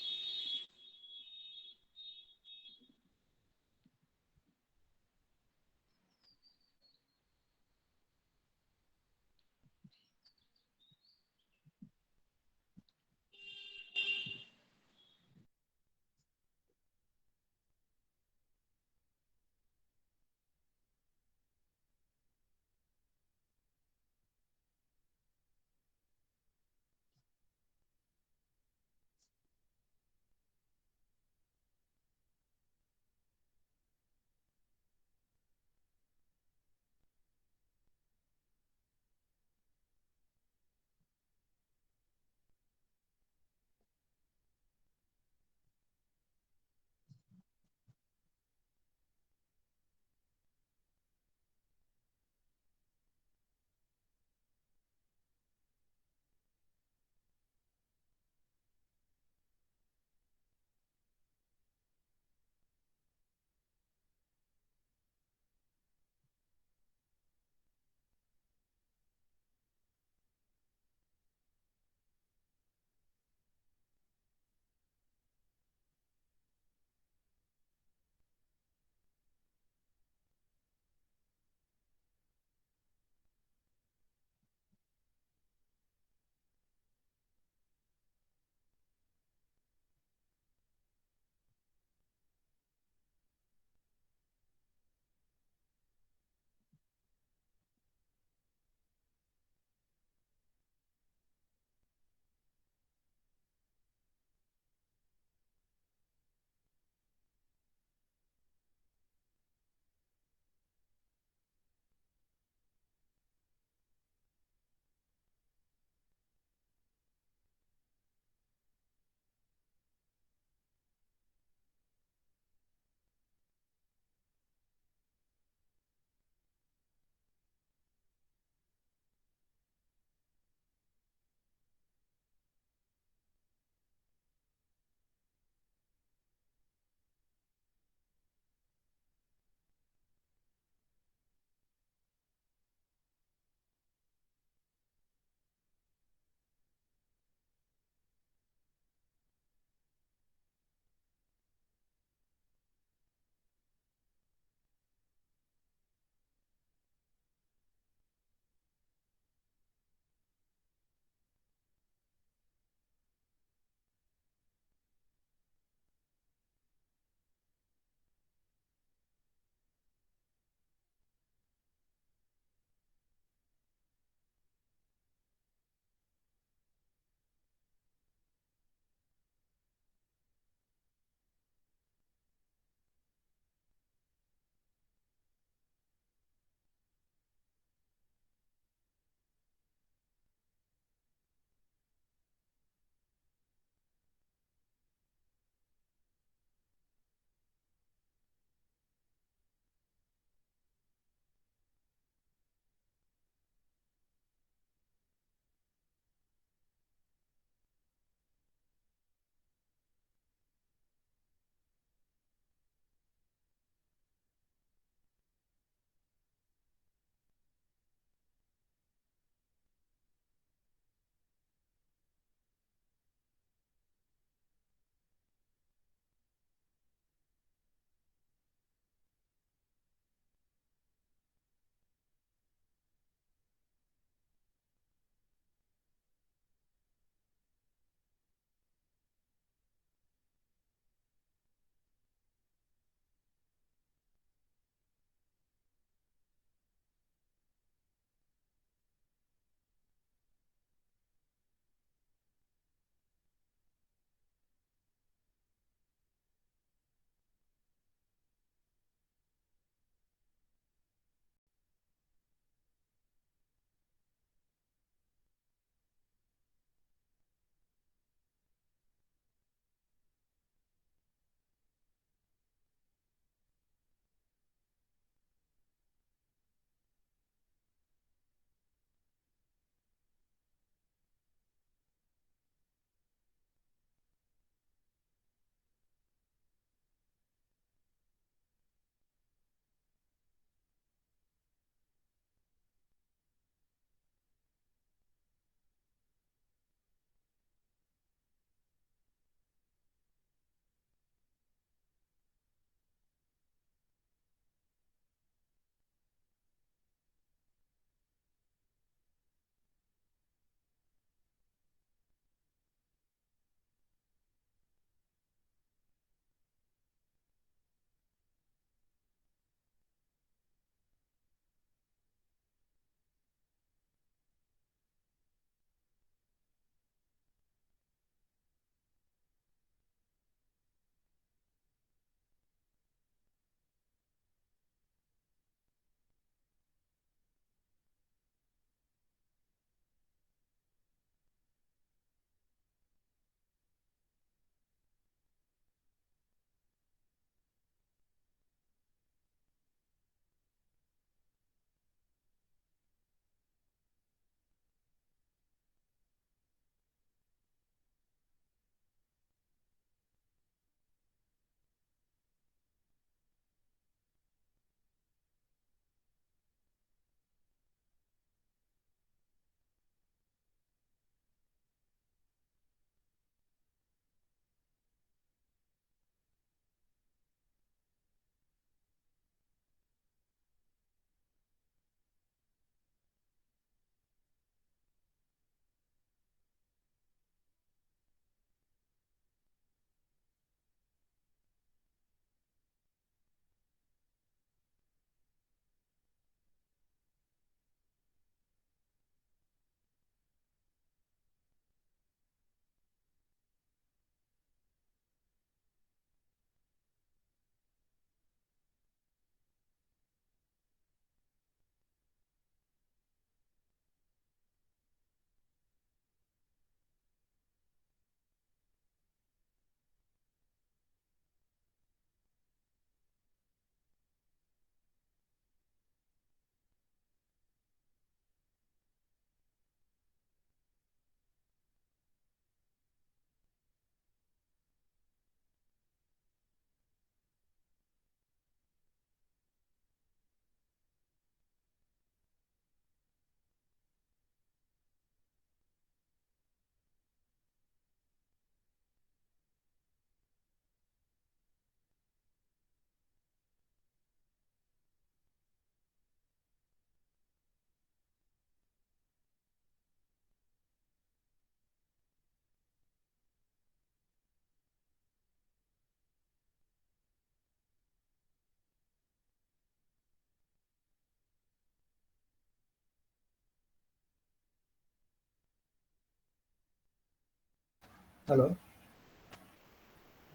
হ্যালো,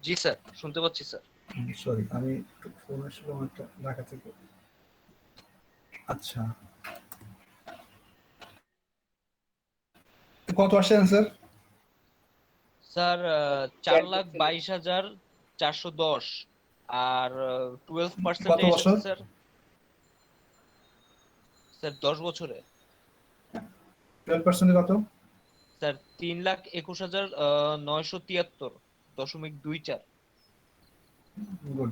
জি স্যার, শুনতে পাচ্ছি স্যার। সরি আমি একটু ফোন আসলে একটা ঢাকা থেকে। আচ্ছা, কত আসছে স্যার? স্যার 4,22,410 আর 12% কত এসেছে বছর? স্যার। স্যার 10 বছরে 12% কত? স্যার 3,21,973.24। গুড।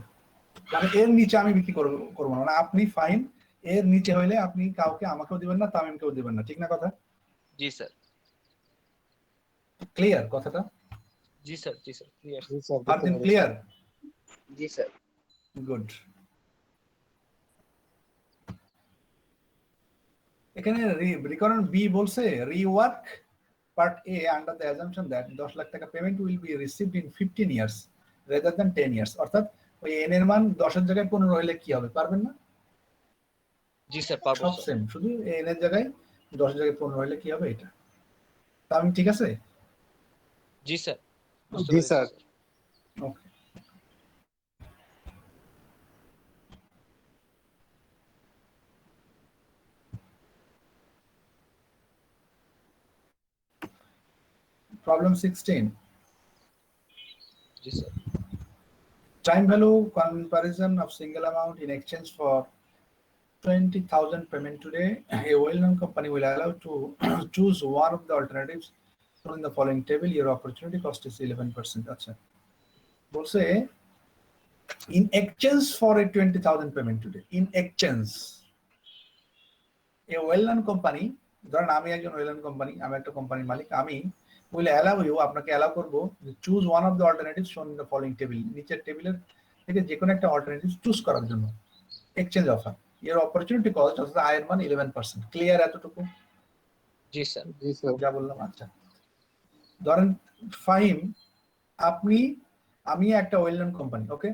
মানে এর নিচে আমি বিক্রি করবো না, মানে আপনি ফাইন, এর নিচে হইলে আপনি কাউকে, আমাকেও দিবেন না, তামিমকেও দিবেন না, ঠিক না কথা? জি স্যার, ক্লিয়ার কথাটা? জি স্যার, জি স্যার, ক্লিয়ার। জি স্যার, ফারদিন ক্লিয়ার? জি স্যার। গুড। এখানে রিকোয়ারমেন্ট বি বলছে rework part A under the assumption that 10 lakh taka payment will be received in 15 years rather than 10 years. অর্থাৎ ওই এন এর মান 10 এর জায়গায় 15 হইলে কি হবে, পারবেন না? জি স্যার, পারবো সব স্যার। সেম, শুধু এন এর জায়গায় 10 এর জায়গায় 15 হইলে কি হবে এটা। তামিম ঠিক আছে? জি স্যার, বুঝতে জি পেরেছি sir. Sir. Okay. Problem 16. G sir, Time value comparison of single amount in exchange for 20,000 payment today. A well-known company will allow to choose one of the alternatives shown in the following table. Your opportunity cost is 11%. আচ্ছা, বলছে in exchange for a 20,000 payment today. In exchange, a well-known company, ধরেন আমি একজন well-known কোম্পানি, আমি একটা কোম্পানির মালিক, আমি will allow you, আপনাকে অ্যালাউ করবো choose one of the alternative শোন ইন দ্য ফলোইং টেবিল, নিচের টেবিলের থেকে যে কোনো একটা অল্টারনেটিভ চুজ করার জন্য এক্সচেঞ্জ অফার। এর অপরচুনিটি কস্ট অর্থাৎ আয়ের মান 11%। ক্লিয়ার এতটুকু জি স্যার, জি স্যার। যা বললাম? আচ্ছা, ধরেন ফাহিম, আপনি, আমি একটা ওয়েল নন কোম্পানি, ওকে,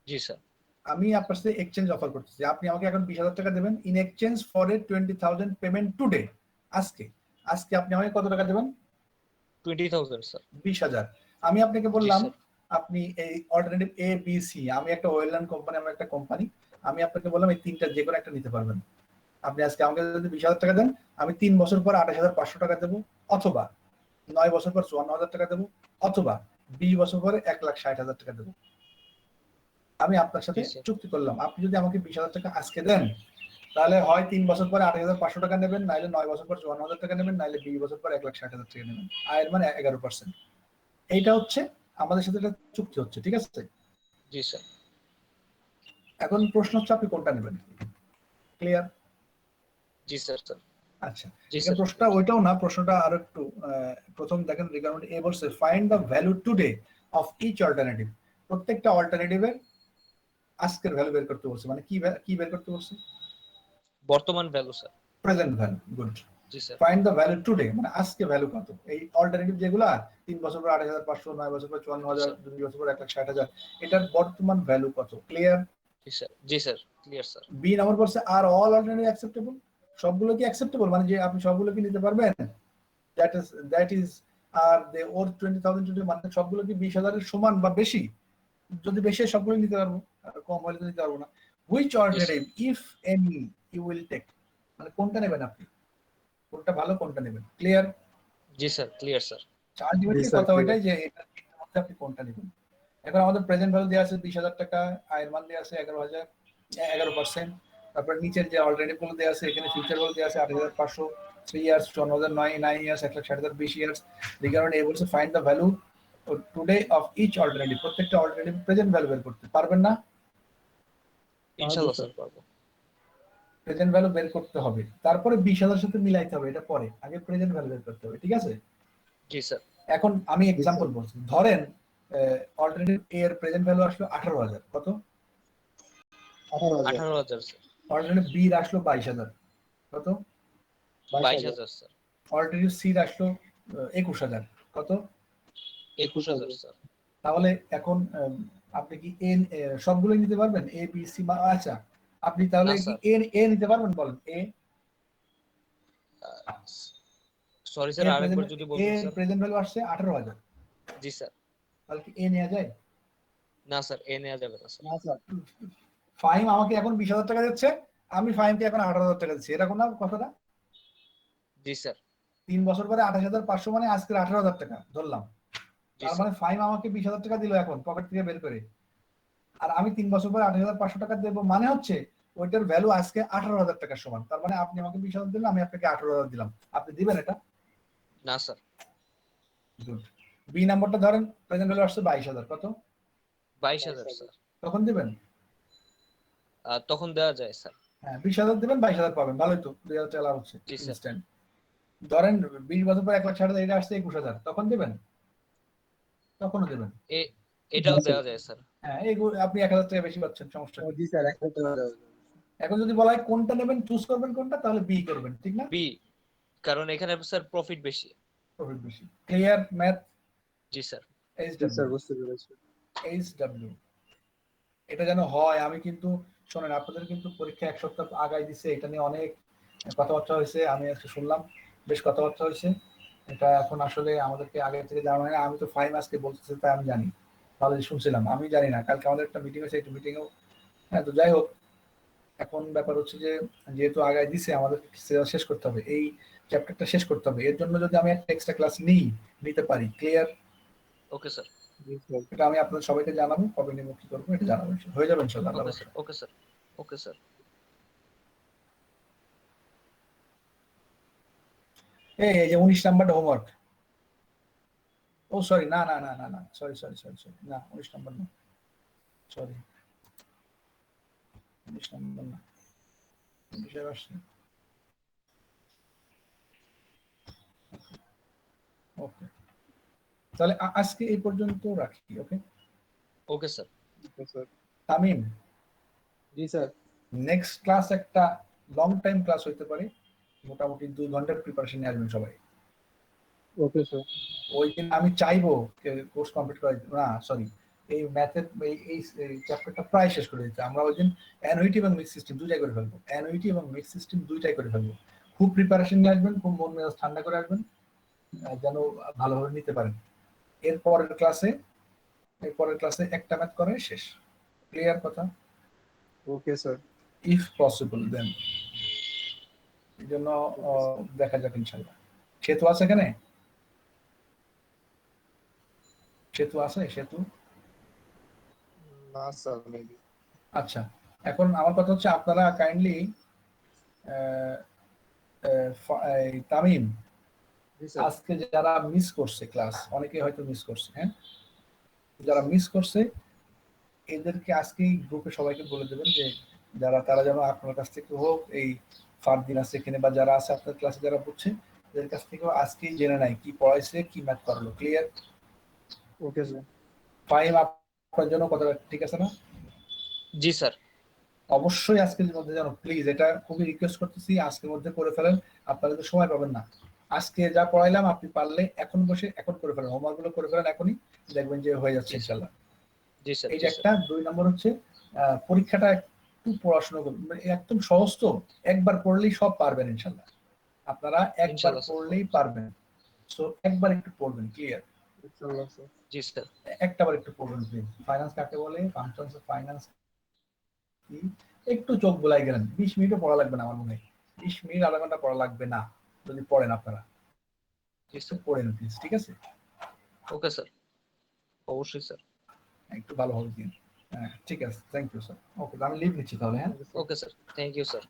জি স্যার, আমি আপনার সাথে এক্সচেঞ্জ অফার করতেছি। আপনি আমাকে এখন 20,000 টাকা দেবেন in exchange for a 20,000 payment today. আজকে আজকে আপনি আমাকে কত টাকা দেবেন? 20,000 স্যার। 20,000। আমি আপনাকে জি বললাম স্যার, আপনি এই অল্টারনেটিভ এ বি সি, আমি একটা ওয়েল নন কোম্পানি, আমি একটা কোম্পানি, আমি আপনাকে বললাম এই তিনটা যে কোনো একটা নিতে পারবেন। আপনি আজকে আমাকে যদি 20,000 টাকা দেন, আমি 3 বছর পর 28,500 টাকা দেবো, অথবা 9 বছর পর 54,000 টাকা দেবো, অথবা 20 বছর পরে 1,60,000 টাকা দেবো। আমি আপনার সাথে জি স্যার, চুক্তি করলাম, আপনি যদি আমাকে 20,000 টাকা আজকে দেন, তাহলে হয় 3 বছর পরে 28,500 টাকা নেবেন, নাইলে 9 বছর পর 54,000 টাকা নেবেন, নাইলে 20 বছর পর 1,60,000 টাকা নেবেন। আয়ের মানে 11%। এইটা হচ্ছে আমাদের সাথে একটা চুক্তি হচ্ছে, ঠিক আছে? জি স্যার, এখন প্রশ্ন হচ্ছে আপনি কোনটা নেবেন। ক্লিয়ার? জি স্যার, স্যার, আচ্ছা, জি এখানে স্যার, প্রশ্নটা ওইটাও না, প্রশ্নটা আরো একটু প্রথম দেখেন রিকোয়ারমেন্ট এ বলছে find the value today of each alternative. প্রত্যেকটা অল্টারনেটিভের আজকের ভ্যালু বের করতে বলছে। মানে কি বের করতে বলছে? বর্তমান value sir. Present value. Good. G sir, find the value today মানে আজকে ভ্যালু কত। এই অল্টারনেটিভ যেগুলা 3 বছর পর 28,500, 9 বছর পর 54,000, 2 বছর পর 1,60,000, এটার বর্তমান ভ্যালু কত? ক্লিয়ার? জি স্যার, জি sir, clear sir. B number বলছে আর অল অল্টারনেটিভ অ্যাকসেপ্টেবল। সবগুলো কি অ্যাকসেপ্টেবল, মানে যে আপনি সবগুলো কি নিতে পারবেন? That is are they or 20,000 today, মানে সবগুলো কি 20,000 এর সমান বা বেশি? যদি বেশি হয় সবগুলো নিতে পারবো, আর কম হলে তো নিতে পারবো না। Which alternative if any you will take, মানে কোনটা নেবেন আপনি, কোনটা ভালো কোনটা নেবেন। ক্লিয়ার? জি স্যার, ক্লিয়ার স্যার। জি আলটিমেটলি স্যার, কথা ক্লিয়ার। ওইটাই যে এটার মধ্যে আপনি কোনটা নেবেন। এখন আমাদের প্রেজেন্ট ভ্যালু দেওয়া আছে 20,000 টাকা, আয়ের মান দেওয়া আছে 11%। তারপর নিচের যে অল্টারনেটিভ গুলো দেওয়া আছে, এখানে ফিউচার ভ্যালু দেওয়া আছে 8,500, 3 years, 54,009, 9 years, 1,60,000, 20 years. Requirement A বলছে find the value today of each alternative. প্রত্যেকটা অল্টারনেটিভ প্রেজেন্ট ভ্যালু বের করতে পারবেন না? ইনশাআল্লাহ স্যার, পারবো। প্রেজেন্ট ভ্যালু বের করতে হবে, তারপরে 20,000 সাথে মিলাইতে হবে, এটা পরে, আগে প্রেজেন্ট ভ্যালু বের করতে হবে, ঠিক আছে? জি স্যার, এখন আমি এক্সাম্পল বলছি, ধরেন অল্টারনেটিভ এ এর প্রেজেন্ট ভ্যালু আসলো 18,000, কত? 18,000। 18,000 স্যার। অল্টারনেটিভ বি এর আসলো 22,000, কত? 22,000 স্যার। অল্টারনেটিভ সি এর আসলো 21,000, কত? 21,000 স্যার। তাহলে এখন আপনি কি এ সবগুলো নিতে পারবেন, এ বি সি? আচ্ছা, আপনি তাহলে না কি স্যার, এ নিতে পারবেন? বলেন এ। সরি স্যার, আরেকবার যদি বলতেন স্যার। প্রেজেন্ট ভ্যালু আসছে 18,000, জি স্যার। তাহলে কি এ নেওয়া যায়? না স্যার, এ নেওয়া যাবে না স্যার। না স্যার, ফাহিম আমাকে এখন 20,000 টাকা দিচ্ছে, আমি ফাহিমকে এখন 18,000 টাকা দিচ্ছি, এরকম না কথাটা? জি স্যার। 3 বছর পরে 28,500 মানে আজকে 18,000 টাকা ধরলাম। জি তার স্যার। মানে ফাহিম আমাকে 20,000 টাকা দিল এখন পকেট থেকে বের করে, আর আমি 3 বছর পরে 28,500 টাকা দেবো, মানে হচ্ছে ওইটার ভ্যালু আজকে 18,000 টাকার সমান। তার মানে আপনি আমাকে 20,000 দিলেন, আমি আপনাকে 18,000 দিলাম, আপনি দিবেন এটা? না স্যার। গুড। বি নাম্বারটা ধরেন প্রেজেন্ট ভ্যালু আসছে 22,000, কত 22,000 স্যার। তখন দিবেন? তখন দেওয়া যায় স্যার। হ্যাঁ 20,000 দিবেন, 22,000 পাবেন, ভালোই তো, 2,000 টাকা লাভ হচ্ছে জি স্যার। ইনস্ট্যান্ট। ধরেন 20 বছর পর 1,60,000, এটা আসছে 21,000, তখন দিবেন? তখনও দেবেন? এ এটাও দেওয়া যায় স্যার। হ্যাঁ এগুলো আপনি 1,000 টাকা বেশি পাচ্ছেন, সমস্যা কি? জি স্যার, একটা দেওয়া যাবে। এখন যদি বলা হয় কোনটা নেবেন, চুজ করবেন কোনটা, তাহলে বি করবেন, ঠিক না? বি, কারণ এখানে স্যার প্রফিট বেশি। প্রফিট বেশি। Clear math? জি স্যার। এইচ জি স্যার, ডাব্লিউ, বুঝতে পেরেছি। এইচ ডাব্লিউ, এটা যেন হয়। আমি কিন্তু শোনেন, আপনাদের কিন্তু পরীক্ষা 1 সপ্তাহ আগাই দিছে, এটা নিয়ে অনেক কথাবার্তা হয়েছে, আমি আজকে শুনলাম বেশ কথাবার্তা হয়েছে। এটা এখন আসলে আমাদেরকে আগে থেকে জানা হয় না। আমি তো ফাইভ আজকে বলতেছি, তাই আমি জানি, ভালোই শুনছিলাম, আমি জানি না। কালকে আমাদের একটা মিটিং হয়েছে, একটু মিটিংও, হ্যাঁ তো যাই হোক। এখন ব্যাপার হচ্ছে যে যেহেতু আগাই দিছে, আমাদের সিলেবাস শেষ করতে হবে, এই চ্যাপ্টারটা শেষ করতে হবে। এর জন্য যদি আমি একটা এক্সট্রা ক্লাস নিতে পারি, ক্লিয়ার? Okay sir. জি স্যার। এটা আমি আপনাদের সবাইকে জানাবো, কবে নেবো কি করবো এটা জানাবো, হয়ে যাবে ইনশাআল্লাহ। ওকে sir. Okay sir. Okay sir. এই যে 19 নাম্বারটা হোমওয়ার্ক। ও সরি, না না না না না, সরি সরি সরি সরি, না 19 নাম্বার না, সরি 19 নাম্বার না, বিষয় আসছে। ওকে, তাহলে আজকে এই পর্যন্ত রাখি। ওকে ওকে স্যার। তামিম, জি স্যার। নেক্সট ক্লাস একটা লং টাইম ক্লাস হইতে পারে, মোটামুটি 2 ঘন্টার প্রিপারেশন নিয়ে আসবেন সবাই। Okay sir. ওই দিন আমি চাইবো কোর্স কমপ্লিট করা, না সরি, এই ম্যাথের এই চ্যাপ্টারটা প্রায় শেষ করে দিতে। আমরা ওই দিন অ্যানুইটি এবং মিক্স সিস্টেম দুইটাই করে ফেলবো, অ্যানুইটি এবং মিক্স সিস্টেম দুইটাই করে ফেলবো। খুব প্রিপারেশন নিয়ে আসবেন, খুব মন মেজাজ ঠান্ডা করে আসবেন, যেন ভালোভাবে নিতে পারেন। এরপরের ক্লাসে একটা ম্যাথ করে শেষ, ক্লিয়ার কথা? Okay sir. If possible then, এই জন্য দেখা যাক ইনশাল্লাহ। সেতু আছে এখানে? সেতু আছে? সেতু? না স্যার, মেবি। আচ্ছা, এখন আমার কথা হচ্ছে আপনারা কাইন্ডলি তামিম, জি স্যার। আজকে যারা মিস করছে ক্লাস, অনেকে হয়তো মিস করছে, হ্যাঁ, যারা মিস করছে এদেরকে আজকেই গ্রুপে সবাইকে বলে দেবেন যে তারা যেন আপনার কাছ থেকে হোক, এই ফারদিন আছে এখানে বা যারা আছে আপনার ক্লাসে যারা পড়ছে, এদের কাছ থেকেও আজকেই জেনে নাই কি পড়াইছে, কি ম্যাথ করালো, ক্লিয়ার? Okay sir. ফাইম আপনার জন্য কথা ঠিক আছে না? জি স্যার। অবশ্যই আজকের মধ্যে যেন, প্লিজ এটা খুবই রিকোয়েস্ট করতেছি, আজকের মধ্যে করে ফেলেন। আপনারা তো সময় পাবেন না, আজকে যা পড়াইলাম আপনি পারলে এখন বসে এখন করে ফেলেন, হোমওয়ার্ক গুলো করে ফেলেন এখনই, দেখবেন যে হয়ে যাচ্ছে ইনশাল্লাহ। জি স্যার। এই যে একটা। 2 নম্বর হচ্ছে পরীক্ষাটা একটু পড়াশোনা করবেন, মানে একদম সহজ তো, একবার পড়লেই সব পারবেন ইনশাল্লাহ। আপনারা একবার ইনশাআল্লাহ স্যার। পড়লেই পারবেন, সো একবার একটু পড়বেন, ক্লিয়ার? ইনশাআল্লাহ স্যার। জি স্যার। একটাবার একটু পড়বেন প্লিজ। ফাইন্যান্স কাকে বলে, ফাংশনস অফ ফাইন্যান্স কি, একটু চোখ বুলাই গেলেন, 20 মিনিটও পড়া লাগবে না আমার মনে হয়, 20 মিনিট আধা ঘন্টা পড়া লাগবে না যদি পড়েন আপনারা, জি একটু স্যার। পড়েন প্লিজ, ঠিক আছে? Okay sir. অবশ্যই স্যার। একটু ভালো হবে দিন। হ্যাঁ ঠিক আছে, থ্যাংক ইউ স্যার। ওকে, আমি লিভ নিচ্ছি তাহলে, হ্যাঁ? Okay sir. Thank you sir.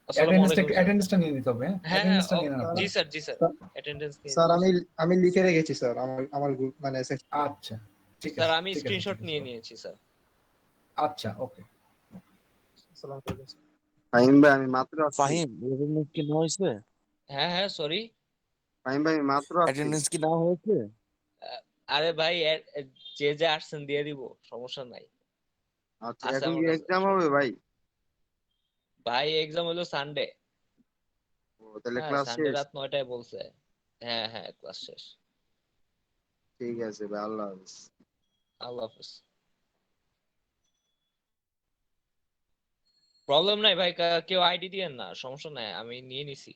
আসসালামু আলাইকুম স্যার। অ্যাটেন্ডেন্সটা নিয়ে নিতে হবে, হ্যাঁ? হ্যাঁ হ্যাঁ, অ্যাটেন্ডেন্সটা নিয়ে নেন জি আপনারা। স্যার। জি স্যার। অ্যাটেন্ডেন্স নিয়ে স্যার, নিয়েছি। আমি লিখে রেখেছি স্যার, আমার গ্রুপ মানে section-এ। আচ্ছা ঠিক স্যার আছে, আমি ঠিক আছে, স্ক্রিনশট ঠিক আছে। নিয়ে নিয়েছি স্যার। আচ্ছা ওকে। আসসালামু আলাইকুম স্যার। ফাহিম ভাই আমি মাত্র আসছি। ফাহিম অ্যাটেন্ডেন্স কি না হয়েছে? হ্যাঁ হ্যাঁ, সরি। ফাহিম ভাই আমি মাত্র আসছি। অ্যাটেন্ডেন্স কি না হয়েছে? আরে ভাই, যে যে আসছেন দিয়ে দিব, সমস্যা নাই। আচ্ছা আছে এখন আমার কি কাছে। এক্সাম হবে ভাই? ভাই এক্সাম হলো সানডে। ও তাহলে হ্যাঁ, ক্লাস সানডে শেষ। রাত 9টায় বলছে। হ্যাঁ হ্যাঁ, ক্লাস শেষ। ঠিক আছে ভাই, আল্লাহ হাফেজ। আল্লাহ হাফেজ। প্রবলেম নাই ভাই, কেউ আইডি দিয়েন না, সমস্যা নাই, আমি নিয়ে নিছি।